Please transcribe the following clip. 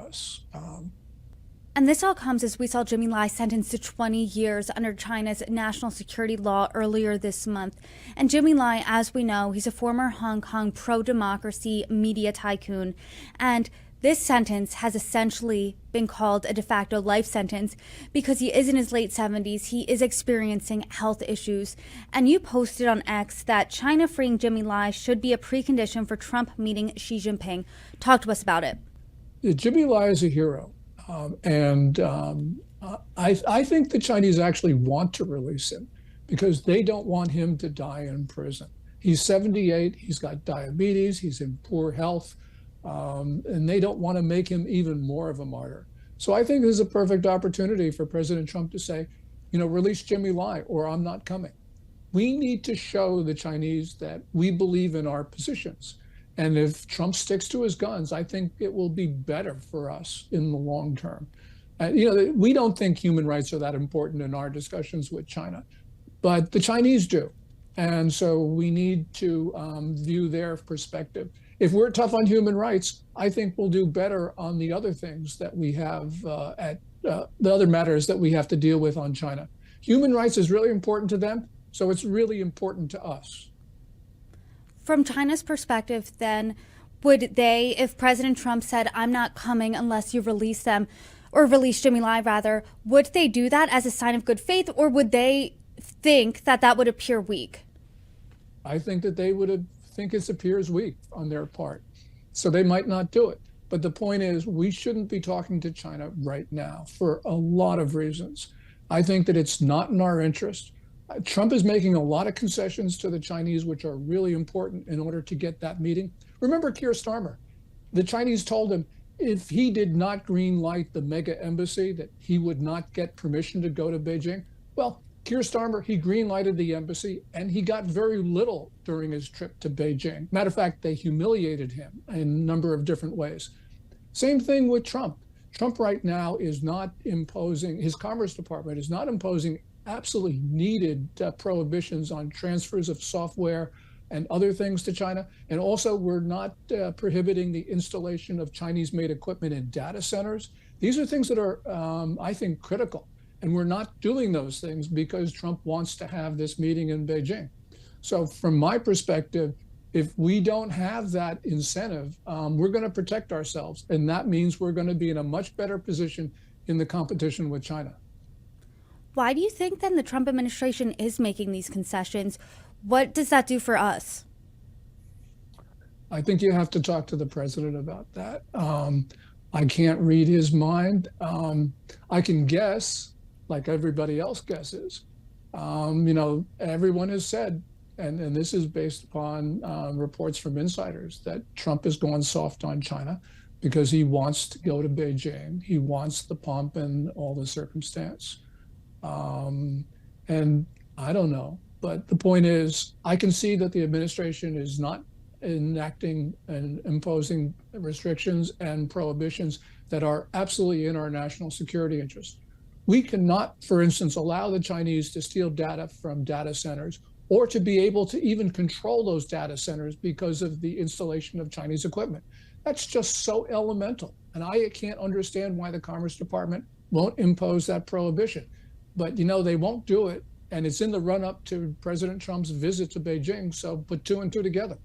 us. And this all comes as we saw Jimmy Lai sentenced to 20 years under China's national security law earlier this month. And Jimmy Lai, as we know, he's a former Hong Kong pro-democracy media tycoon. And this sentence has essentially been called a de facto life sentence because he is in his late 70s. He is experiencing health issues. And you posted on X that China freeing Jimmy Lai should be a precondition for Trump meeting Xi Jinping. Talk to us about it. Jimmy Lai is a hero. I think the Chinese actually want to release him because they don't want him to die in prison. He's 78, he's got diabetes, he's in poor health, and they don't want to make him even more of a martyr. So I think this is a perfect opportunity for President Trump to say, release Jimmy Lai or I'm not coming. We need to show the Chinese that we believe in our positions. And if Trump sticks to his guns, I think it will be better for us in the long term. We don't think human rights are that important in our discussions with China, but the Chinese do. And so we need to view their perspective. If we're tough on human rights, I think we'll do better on the other things that we have the other matters that we have to deal with on China. Human rights is really important to them, so it's really important to us. From China's perspective, then, would they, if President Trump said, I'm not coming unless you release them, or release Jimmy Lai rather, would they do that as a sign of good faith, or would they think that that would appear weak? I think that they would think it appears weak on their part. So they might not do it. But the point is, we shouldn't be talking to China right now for a lot of reasons. I think that it's not in our interest. Trump is making a lot of concessions to the Chinese, which are really important in order to get that meeting. Remember Keir Starmer. The Chinese told him if he did not green light the mega embassy, that he would not get permission to go to Beijing. Well, Keir Starmer, he green lighted the embassy and he got very little during his trip to Beijing. Matter of fact, they humiliated him in a number of different ways. Same thing with Trump. Trump right now is not imposing, his Commerce Department is not imposing absolutely needed prohibitions on transfers of software and other things to China. And also, we're not prohibiting the installation of Chinese-made equipment in data centers. These are things that are, I think, critical. And we're not doing those things because Trump wants to have this meeting in Beijing. So from my perspective, if we don't have that incentive, we're going to protect ourselves. And that means we're going to be in a much better position in the competition with China. Why do you think then the Trump administration is making these concessions? What does that do for us? I think you have to talk to the president about that. I can't read his mind. I can guess, like everybody else guesses. Everyone has said, and this is based upon reports from insiders, that Trump has gone soft on China because he wants to go to Beijing. He wants the pomp and all the circumstance. And I don't know, but the point is, I can see that the administration is not enacting and imposing restrictions and prohibitions that are absolutely in our national security interest. We cannot, for instance, allow the Chinese to steal data from data centers or to be able to even control those data centers because of the installation of Chinese equipment. That's just so elemental. And I can't understand why the Commerce Department won't impose that prohibition. But, they won't do it. And it's in the run up to President Trump's visit to Beijing. So put two and two together.